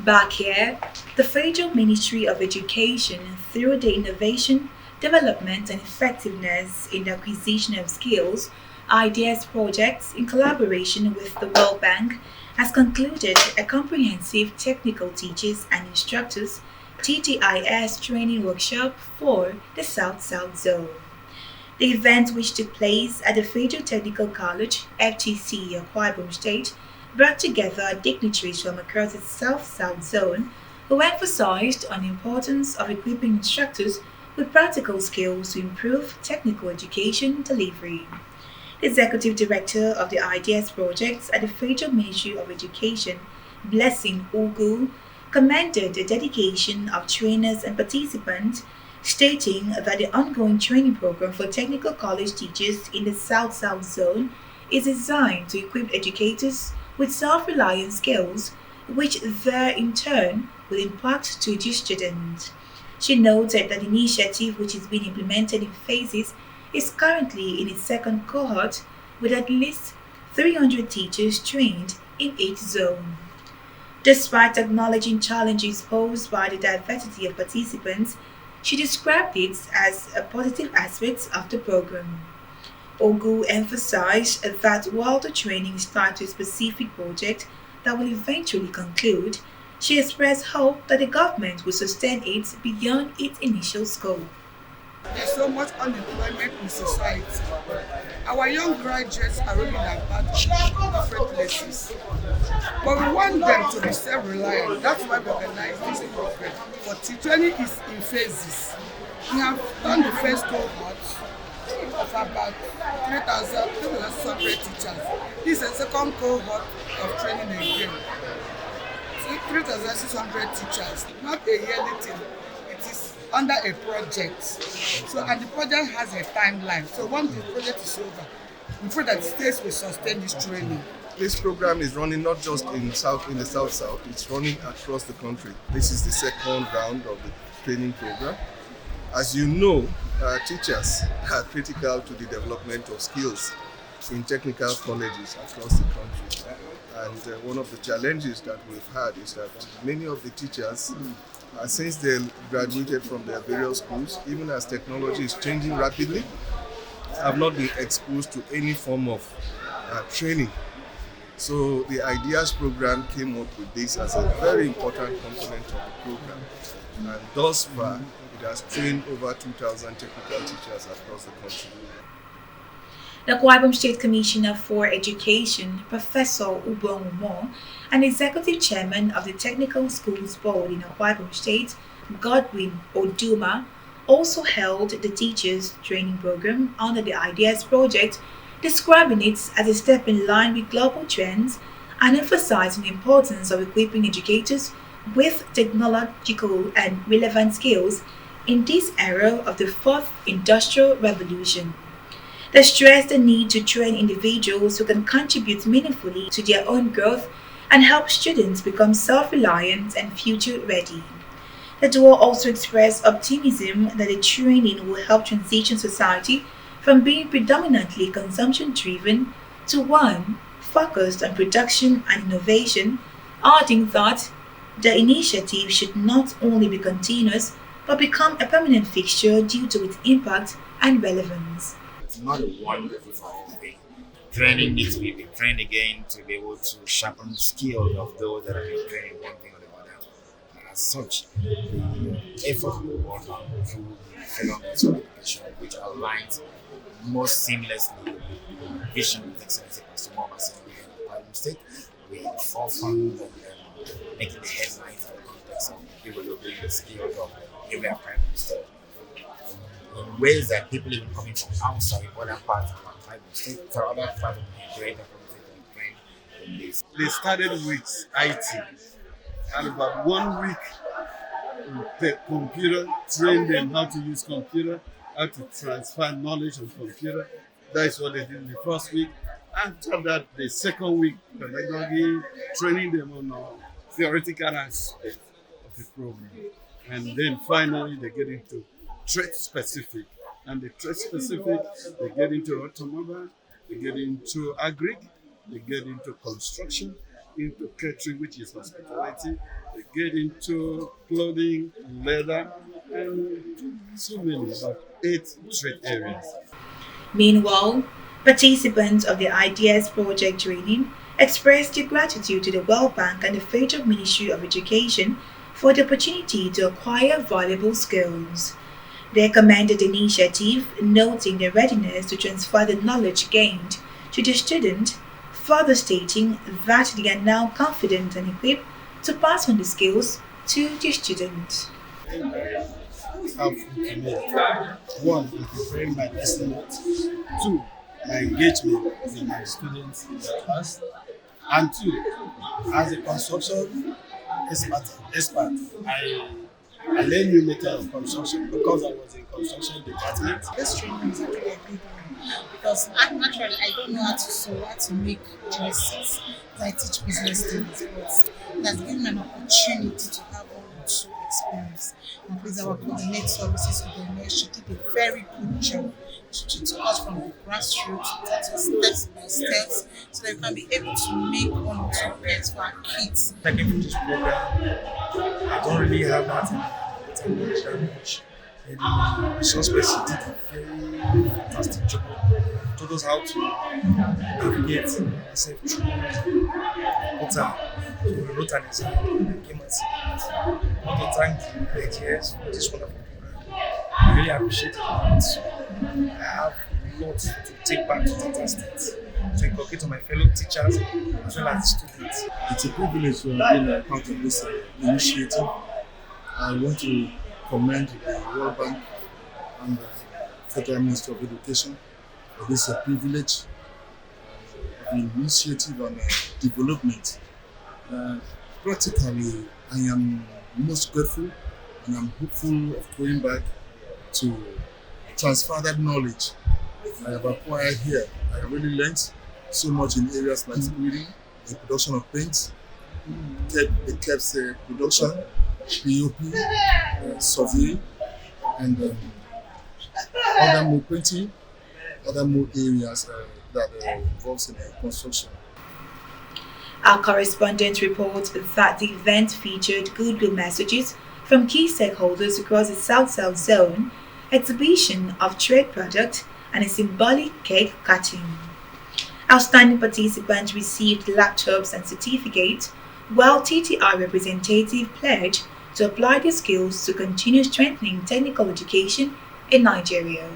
Back here, the Federal Ministry of Education, through the Innovation, Development and Effectiveness in the Acquisition of Skills, Ideas projects in collaboration with the World Bank, has concluded a comprehensive technical teachers and instructors TTIs training workshop for the South South Zone. The event, which took place at the Federal Technical College, FTC, Akwa Ibom State, brought together dignitaries from across the South-South zone who emphasized on the importance of equipping instructors with practical skills to improve technical education delivery. The Executive Director of the IDS projects at the Federal Ministry of Education, Blessing Ugu, commended the dedication of trainers and participants, stating that the ongoing training program for technical college teachers in the South South Zone is designed to equip educators with self reliant skills, which there in turn will impact to the students. She noted that the initiative, which is being implemented in phases, is currently in its second cohort with at least 300 teachers trained in each zone. Despite acknowledging challenges posed by the diversity of participants, she described it as a positive aspect of the program. Ogu emphasized that while the training is tied to a specific project that will eventually conclude, she expressed hope that the government will sustain it beyond its initial scope. There's so much unemployment in society. Our young graduates are rolling about different places. But we want them to be self-reliant. That's why we organize this program. But training is in phases. We have done the first cohort of about 3,600 teachers. This is the second cohort of training again. 3,600 teachers, not a yearly thing. It is under a project. So, and the project has a timeline. So once the project is over, we pray that the states will sustain this training. This program is running not just in the South, it's running across the country. This is the second round of the training program. As you know, teachers are critical to the development of skills in technical colleges across the country. And one of the challenges that we've had is that many of the teachers, since they graduated from their various schools, even as technology is changing rapidly, have not been exposed to any form of training. So the IDEAS program came up with this as a very important component of the program. And thus far, it has trained over 2,000 technical teachers across the country. The Akwa Ibom State Commissioner for Education, Professor Ubong Umo, and Executive Chairman of the Technical Schools Board in Akwa Ibom State, Godwin Oduma, also held the teachers training program under the IDEAS project, describing it as a step in line with global trends and emphasizing the importance of equipping educators with technological and relevant skills in this era of the fourth industrial revolution. They stressed the need to train individuals who can contribute meaningfully to their own growth and help students become self-reliant and future-ready. The duo also expressed optimism that the training will help transition society from being predominantly consumption-driven to one focused on production and innovation, adding that the initiative should not only be continuous but become a permanent fixture due to its impact and relevance. It's not a one for all thing. Training needs to be trained again to be able to sharpen the skill of those that are being trained in one thing or the other. And as such, the effort will go on through the federal ministry of education, which aligns most seamlessly with the vision of excellence across the Mom Assembly and the Bible State, with the forefront and making the headlines in the context of developing the skills of every primary state. In ways that people even coming from outside other parts of our Bible state, for other parts of the greater community in this. They started with IT, and about 1 week, the computer trained them how to use computer, how to transfer knowledge on computer. That is what they did in the first week. After that, the second week, pedagogy, training them on theoretical aspect of the program. And then finally, they get into trade specific. And the trade specific, they get into automobile, they get into agri, they get into construction, into catering, which is hospitality, they get into clothing, leather, and so many, about 8 trade areas. Meanwhile, participants of the Ideas Project training expressed their gratitude to the World Bank and the Federal Ministry of Education for the opportunity to acquire valuable skills. They commended the initiative, noting their readiness to transfer the knowledge gained to the student, further stating that they are now confident and equipped to pass on the skills to the student. Helpful to me. One, in preparing my lesson notes. Two, my engagement with my students in the class. And two, as a construction expert, I learned new method of construction because I was in construction department. This training is actually a good one because naturally I don't know how to sew, how to make dresses. I teach business studies, but it has given me an opportunity to have all the two experience. And please, our coordinate services with the nurse, she did a very good job. She took us from the grassroots, taught us steps by steps, so that we can be able to make one or two pairs for our kids. Taking from this program, I don't really have that knowledge that much. And the resource person did a very fantastic job. Taught us how to navigate ourselves through water. So we wrote an exam and came and see it. I want to thank the ITS for this wonderful program. I really appreciate it. I have a lot to take back to the state to inculcate to my fellow teachers as well as students. It's a privilege to have been a part of this initiative. I want to commend the World Bank and the Federal Ministry of Education for this privilege of the initiative and development. Practically, I am most grateful and I'm hopeful of going back to transfer that knowledge I have acquired here. I have really learned so much in areas like reading, the production of paint, the caps production, POP, survey, and other more painting, other more areas that involves in construction. Our correspondent reports that the event featured goodwill messages from key stakeholders across the South-South zone, exhibition of trade products, and a symbolic cake cutting. Outstanding participants received laptops and certificates, while TTI representatives pledged to apply their skills to continue strengthening technical education in Nigeria.